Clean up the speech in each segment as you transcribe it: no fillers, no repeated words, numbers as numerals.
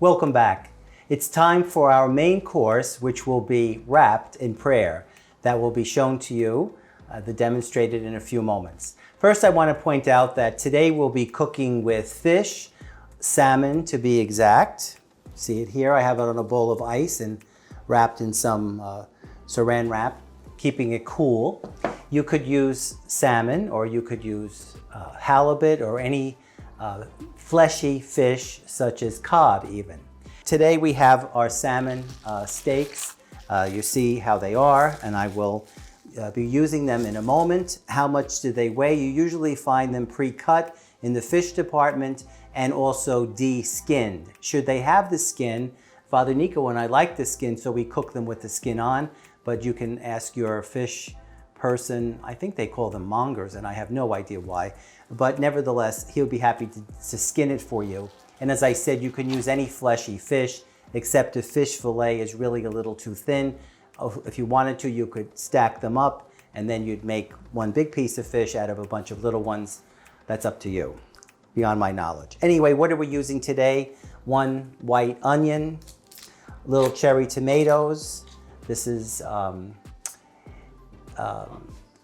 Welcome back. It's time for our main course, which will be wrapped in prayer. That will be shown to you, demonstrated in a few moments. First, I want to point out that today we'll be cooking with fish, salmon to be exact. See it here? I have it on a bowl of ice and wrapped in some saran wrap, keeping it cool. You could use salmon, or you could use halibut, or any fleshy fish such as cod even. Today we have our salmon steaks. You see how they are, and I will be using them in a moment. How much do they weigh? You usually find them pre-cut in the fish department and also de-skinned. Should they have the skin, Father Nico and I like the skin, so we cook them with the skin on, but you can ask your fish person, I think they call them mongers, and I have no idea why, but nevertheless, he'll be happy to skin it for you. And as I said, you can use any fleshy fish, except if fish fillet is really a little too thin. If you wanted to, you could stack them up, and then you'd make one big piece of fish out of a bunch of little ones. That's up to you, beyond my knowledge. Anyway, what are we using today? 1 white onion, little cherry tomatoes. This is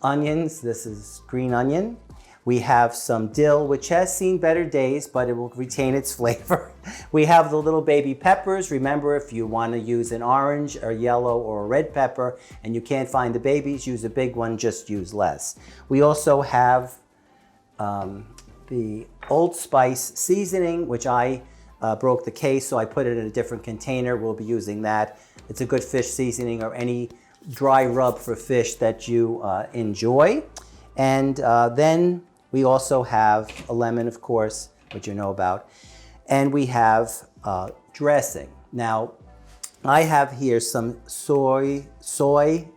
onions. This is green onion. We have some dill, which has seen better days, but it will retain its flavor. We have the little baby peppers. Remember, if you want to use an orange or yellow or a red pepper and you can't find the babies, use a big one, just use less. We also have the Old Spice seasoning, which I broke the case, so I put it in a different container. We'll be using that. It's a good fish seasoning, or any dry rub for fish that you enjoy. And then we also have a lemon, of course, which you know about. And we have dressing. Now, I have here some soy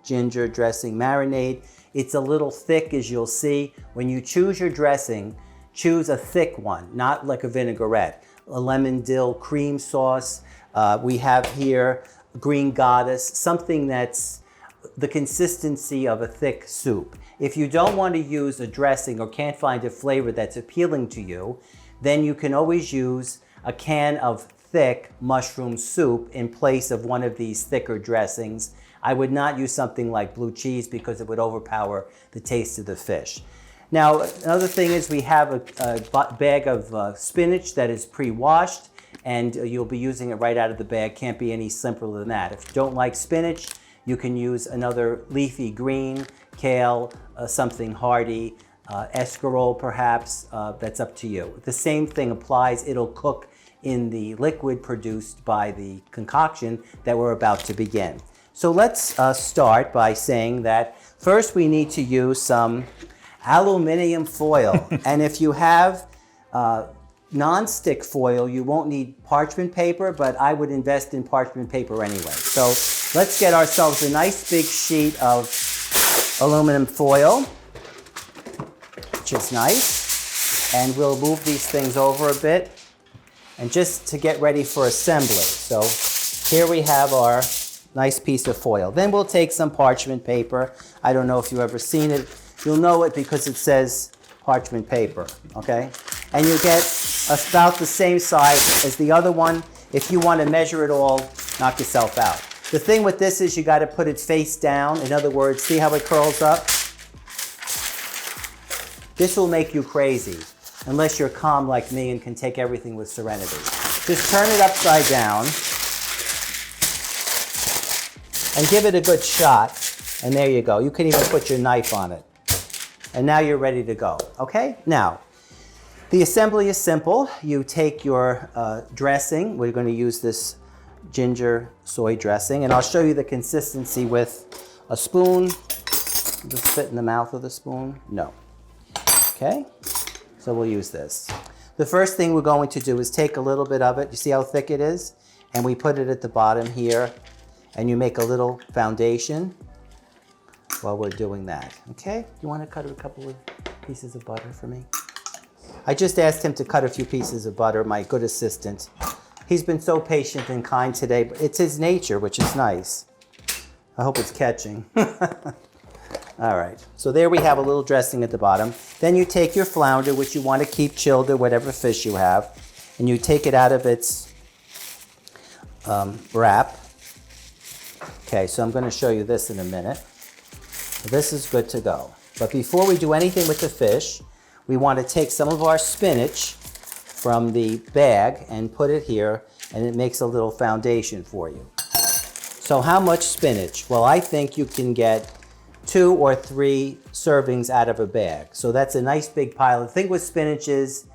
ginger dressing marinade. It's a little thick, as you'll see. When you choose your dressing, choose a thick one, not like a vinaigrette. A lemon dill cream sauce. We have here green goddess, something that's the consistency of a thick soup. If you don't want to use a dressing or can't find a flavor that's appealing to you, then you can always use a can of thick mushroom soup in place of one of these thicker dressings. I would not use something like blue cheese because it would overpower the taste of the fish. Now, another thing is we have a bag of spinach that is pre-washed, and you'll be using it right out of the bag. Can't be any simpler than that. If you don't like spinach, you can use another leafy green, kale, something hearty, escarole perhaps, that's up to you. The same thing applies. It'll cook in the liquid produced by the concoction that we're about to begin. So let's start by saying that first we need to use some aluminum foil. And if you have non-stick foil, you won't need parchment paper, but I would invest in parchment paper anyway. So let's get ourselves a nice big sheet of aluminum foil, which is nice. And we'll move these things over a bit, and just to get ready for assembly. So here we have our nice piece of foil. Then we'll take some parchment paper. I don't know if you've ever seen it. You'll know it because it says parchment paper, okay? And you get about the same size as the other one. If you want to measure it all, knock yourself out. The thing with this is you got to put it face down. In other words, see how it curls up? This will make you crazy, unless you're calm like me and can take everything with serenity. Just turn it upside down and give it a good shot. And there you go. You can even put your knife on it. And now you're ready to go, okay? Now, the assembly is simple. You take your dressing. We're going to use this ginger soy dressing, and I'll show you the consistency with a spoon. Does it fit in the mouth of the spoon? No. Okay, so we'll use this. The first thing we're going to do is take a little bit of it. You see how thick it is? And we put it at the bottom here, and you make a little foundation while we're doing that. Okay, you want to cut a couple of pieces of butter for me? I just asked him to cut a few pieces of butter, my good assistant. He's been so patient and kind today, but it's his nature, which is nice. I hope it's catching. All right, so there we have a little dressing at the bottom. Then you take your flounder, which you want to keep chilled or whatever fish you have, and you take it out of its wrap. Okay, so I'm going to show you this in a minute. This is good to go. But before we do anything with the fish, we want to take some of our spinach from the bag and put it here, and it makes a little foundation for you. So how much spinach? Well, I think you can get 2 or 3 servings out of a bag. So that's a nice big pile. The thing with spinach is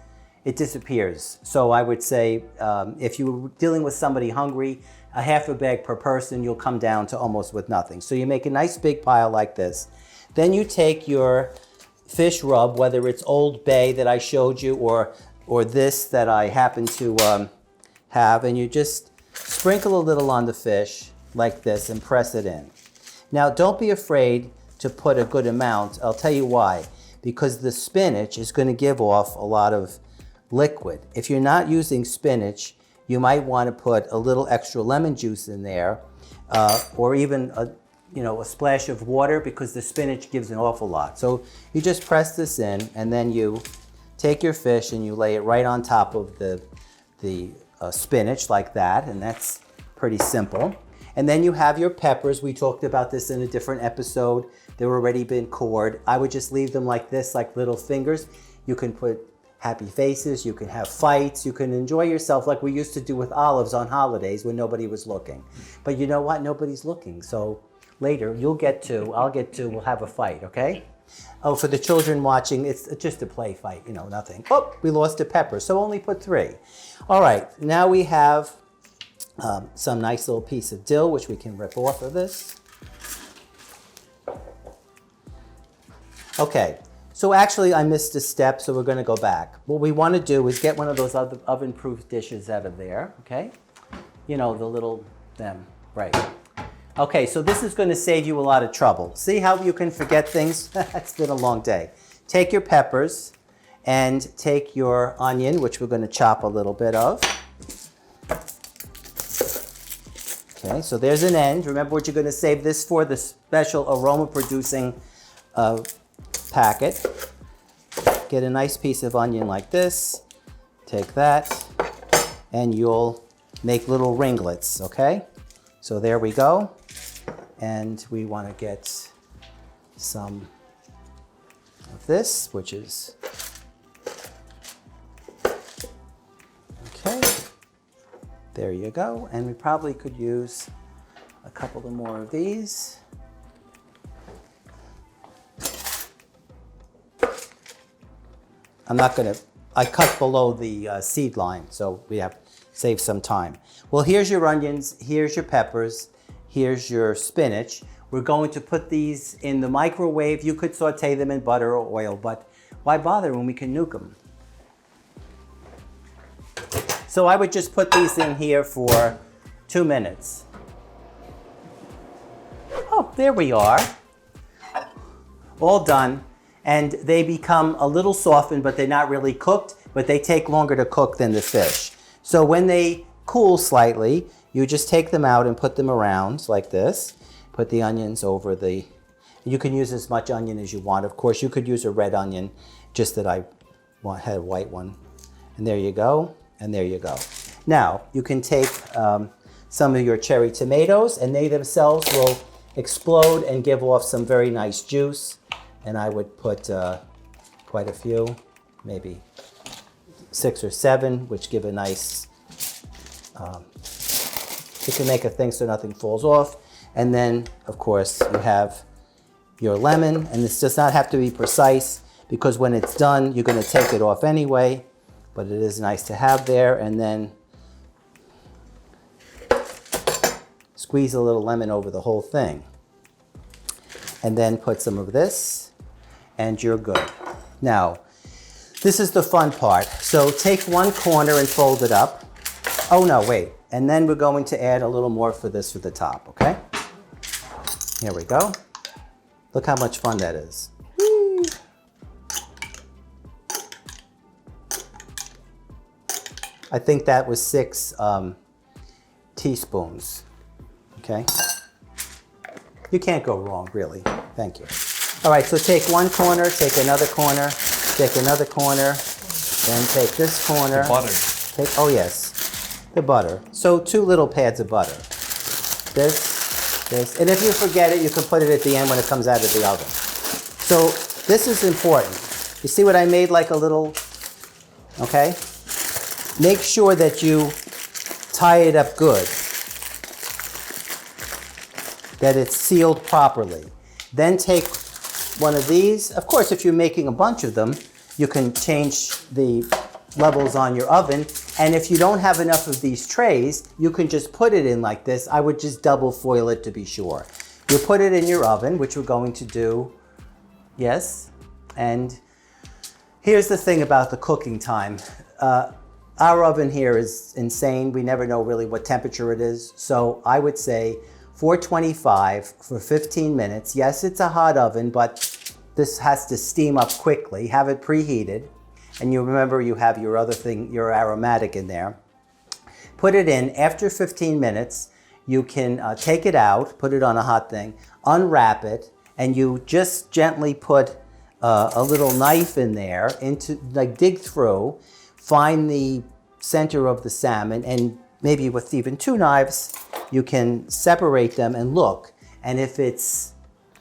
it disappears. So I would say if you're dealing with somebody hungry, a half a bag per person, you'll come down to almost with nothing. So you make a nice big pile like this. Then you take your fish rub, whether it's Old Bay that I showed you or this that I happen to have, and you just sprinkle a little on the fish like this and press it in. Now don't be afraid to put a good amount. I'll tell you why. Because the spinach is going to give off a lot of liquid. If you're not using spinach, you might want to put a little extra lemon juice in there, or even a splash of water, because the spinach gives an awful lot. So you just press this in, and then you take your fish and you lay it right on top of the spinach like that, and that's pretty simple. And then you have your peppers. We talked about this in a different episode. They've already been cored. I would just leave them like this, like little fingers. You can put happy faces, you can have fights, you can enjoy yourself like we used to do with olives on holidays when nobody was looking. But you know what? Nobody's looking. So later, you'll get to, I'll get to, we'll have a fight, okay? Oh, for the children watching, it's just a play fight, nothing. Oh, we lost a pepper, so only put 3. All right, now we have some nice little piece of dill, which we can rip off of this. Okay, so actually I missed a step, so we're gonna go back. What we wanna do is get one of those oven-proof dishes out of there, okay? The little, them, right. Okay, so this is gonna save you a lot of trouble. See how you can forget things? It's been a long day. Take your peppers and take your onion, which we're gonna chop a little bit of. Okay, so there's an end. Remember what you're gonna save this for, the special aroma-producing packet. Get a nice piece of onion like this. Take that, and you'll make little ringlets, okay? So there we go. And we want to get some of this, which is, okay, there you go. And we probably could use a couple of more of these. I'm not gonna, I cut below the seed line, so we have to save some time. Well, here's your onions, here's your peppers, here's your spinach. We're going to put these in the microwave. You could saute them in butter or oil, but why bother when we can nuke them? So I would just put these in here for 2 minutes. Oh, there we are. All done. And they become a little softened, but they're not really cooked, but they take longer to cook than the fish. So when they cool slightly, you just take them out and put them around like this. Put the onions over the, you can use as much onion as you want. Of course, you could use a red onion, just that I had a white one. And there you go, and there you go. Now, you can take some of your cherry tomatoes, and they themselves will explode and give off some very nice juice. And I would put quite a few, maybe 6 or 7, which give a nice, you can make a thing so nothing falls off. And then, of course, you have your lemon, and this does not have to be precise, because when it's done, you're gonna take it off anyway, but it is nice to have there. And then squeeze a little lemon over the whole thing. And then put some of this, and you're good. Now, this is the fun part. So take one corner and fold it up. Oh no, wait. And then we're going to add a little more for this for the top, okay? Here we go. Look how much fun that is. Whee! I think that was 6 teaspoons, okay? You can't go wrong, really. Thank you. All right, so take one corner, take another corner, take another corner, then take this corner. The butter. Oh yes. the butter. So 2 little pads of butter. This, and if you forget it, you can put it at the end when it comes out of the oven. So this is important. You see what I made like a little, okay? Make sure that you tie it up good, that it's sealed properly. Then take one of these. Of course, if you're making a bunch of them, you can change the levels on your oven. And if you don't have enough of these trays, you can just put it in like this. I would just double foil it to be sure. You put it in your oven, which we're going to do, yes. And here's the thing about the cooking time. Our oven here is insane. We never know really what temperature it is. So I would say 425 for 15 minutes. Yes, it's a hot oven, but this has to steam up quickly. Have it preheated. And you remember you have your other thing, your aromatic in there. Put it in. After 15 minutes, you can take it out, put it on a hot thing, unwrap it, and you just gently put a little knife in there, like dig through, find the center of the salmon, and maybe with even 2 knives, you can separate them and look. And if it's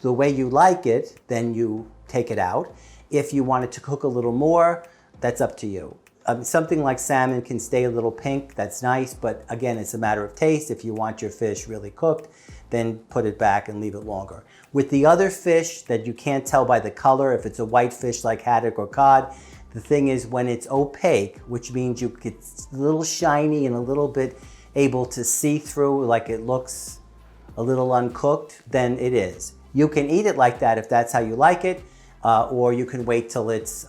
the way you like it, then you take it out. If you want it to cook a little more, that's up to you. Something like salmon can stay a little pink, that's nice, but again, it's a matter of taste. If you want your fish really cooked, then put it back and leave it longer. With the other fish that you can't tell by the color, if it's a white fish like haddock or cod, the thing is when it's opaque, which means you get a little shiny and a little bit able to see through, like it looks a little uncooked, then it is. You can eat it like that if that's how you like it, or you can wait till it's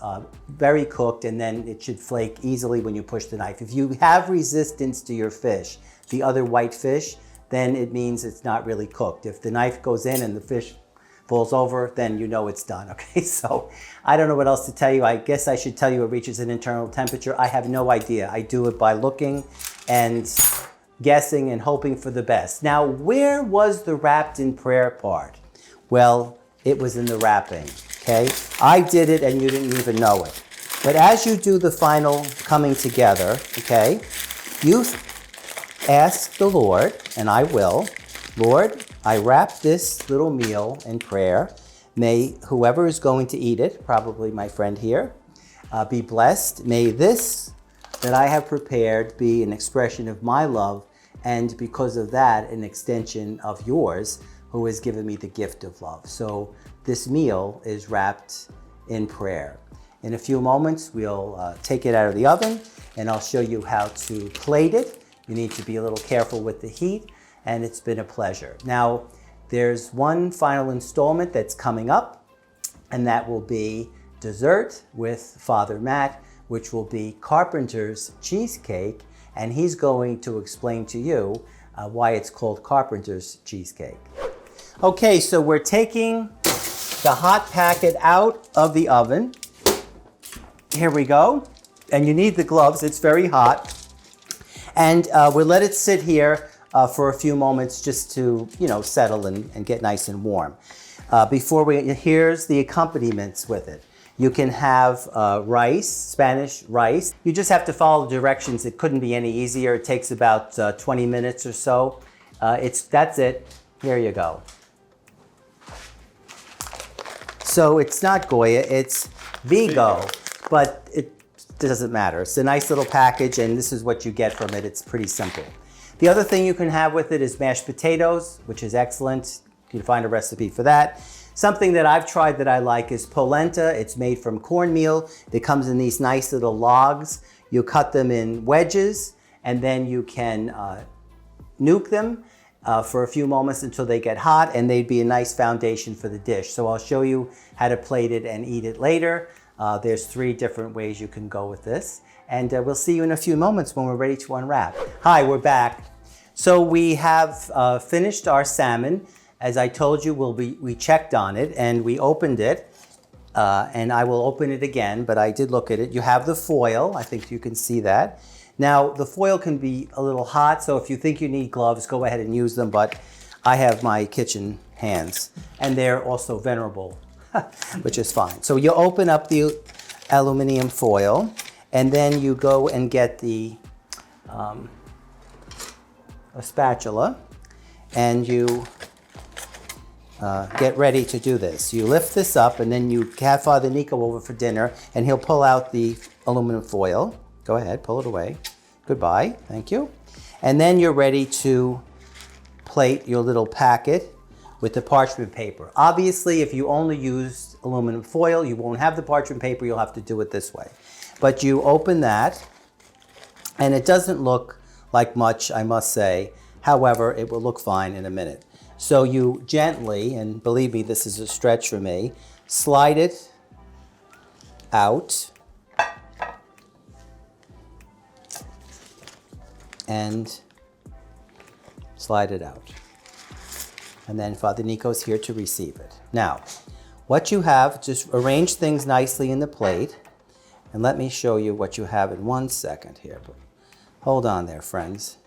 very cooked and then it should flake easily when you push the knife. If you have resistance to your fish, the other white fish, then it means it's not really cooked. If the knife goes in and the fish falls over, then you know it's done, okay? So I don't know what else to tell you. I guess I should tell you it reaches an internal temperature. I have no idea. I do it by looking and guessing and hoping for the best. Now, where was the wrapped in prayer part? Well, it was in the wrapping, okay? I did it and you didn't even know it. But as you do the final coming together, okay, you ask the Lord, and I will, Lord, I wrap this little meal in prayer. May whoever is going to eat it, probably my friend here, be blessed. May this that I have prepared be an expression of my love, and because of that, an extension of yours, who has given me the gift of love. So this meal is wrapped in prayer. In a few moments, we'll take it out of the oven, and I'll show you how to plate it. You need to be a little careful with the heat, and it's been a pleasure. Now, there's one final installment that's coming up, and that will be dessert with Father Matt, which will be Carpenter's cheesecake, and he's going to explain to you why it's called Carpenter's cheesecake. Okay, so we're taking the hot packet out of the oven. Here we go. And you need the gloves, it's very hot. And we'll let it sit here for a few moments just to, settle and get nice and warm. Here's the accompaniments with it. You can have rice, Spanish rice. You just have to follow the directions. It couldn't be any easier. It takes about 20 minutes or so. That's it. Here you go. So it's not Goya, it's Vigo, but it doesn't matter. It's a nice little package, and this is what you get from it. It's pretty simple. The other thing you can have with it is mashed potatoes, which is excellent. You can find a recipe for that. Something that I've tried that I like is polenta. It's made from cornmeal. It comes in these nice little logs. You cut them in wedges, and then you can nuke them for a few moments until they get hot, and they'd be a nice foundation for the dish. So I'll show you how to plate it and eat it later. There's 3 different ways you can go with this. And we'll see you in a few moments when we're ready to unwrap. Hi, we're back. So we have finished our salmon. As I told you, we checked on it and we opened it. And I will open it again, but I did look at it. You have the foil. I think you can see that. Now, the foil can be a little hot, so if you think you need gloves, go ahead and use them, but I have my kitchen hands, and they're also venerable, which is fine. So you open up the aluminum foil, and then you go and get the a spatula and you get ready to do this. You lift this up and then you have Father Nico over for dinner and he'll pull out the aluminum foil. Go ahead, pull it away. Goodbye, thank you. And then you're ready to plate your little packet with the parchment paper. Obviously, if you only use aluminum foil, you won't have the parchment paper, you'll have to do it this way. But you open that, and it doesn't look like much, I must say. However, it will look fine in a minute. So you gently, and believe me, this is a stretch for me, slide it out and slide it out. And then Father Nico's here to receive it. Now, what you have, just arrange things nicely in the plate. And let me show you what you have in 1 second here. Hold on there, friends.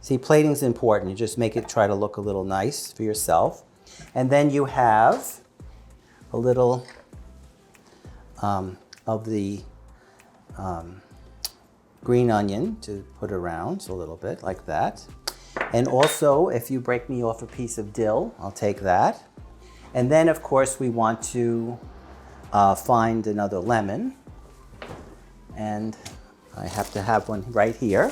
See, plating's important. You just make it try to look a little nice for yourself. And then you have a little of the green onion to put around, so a little bit like that. And also, if you break me off a piece of dill, I'll take that. And then, of course, we want to find another lemon. And I have to have one right here.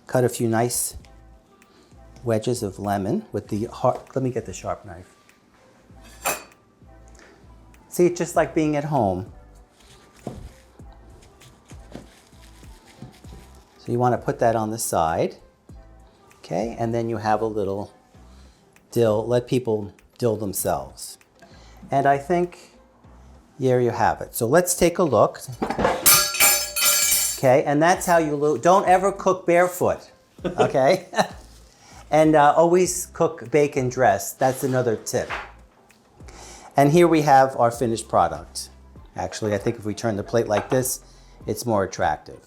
Cut a few nice wedges of lemon with the let me get the sharp knife. See, it's just like being at home. So you want to put that on the side. Okay, and then you have a little dill. Let people dill themselves. And I think here you have it. So let's take a look. Okay, and that's how you don't ever cook barefoot. Okay, and always cook, bake, and dress. That's another tip. And here we have our finished product. Actually, I think if we turn the plate like this, it's more attractive.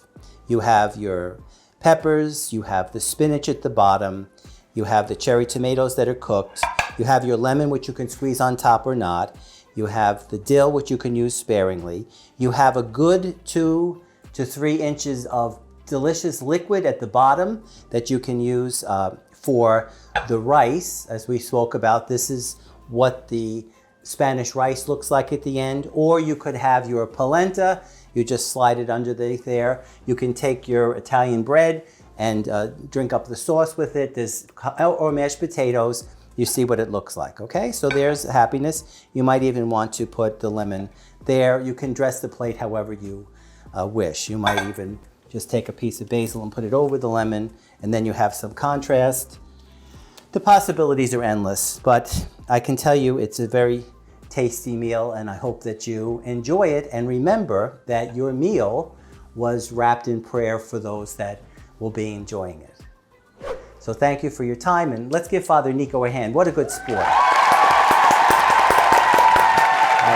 You have your peppers, you have the spinach at the bottom, you have the cherry tomatoes that are cooked, you have your lemon, which you can squeeze on top or not, you have the dill, which you can use sparingly, you have a good 2 to 3 inches of delicious liquid at the bottom that you can use for the rice. As we spoke about, this is what the Spanish rice looks like at the end. Or you could have your polenta. You just slide it underneath there. You can take your Italian bread and drink up the sauce with it. Or mashed potatoes. You see what it looks like, okay? So there's happiness. You might even want to put the lemon there. You can dress the plate however you wish. You might even just take a piece of basil and put it over the lemon, and then you have some contrast. The possibilities are endless, but I can tell you it's a very tasty meal, and I hope that you enjoy it. And remember that your meal was wrapped in prayer for those that will be enjoying it. So thank you for your time, and let's give Father Nico a hand. What a good sport. All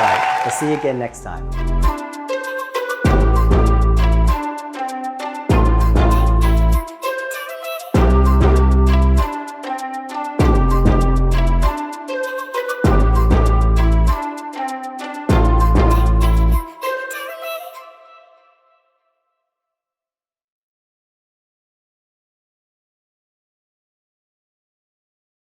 right, we'll see you again next time.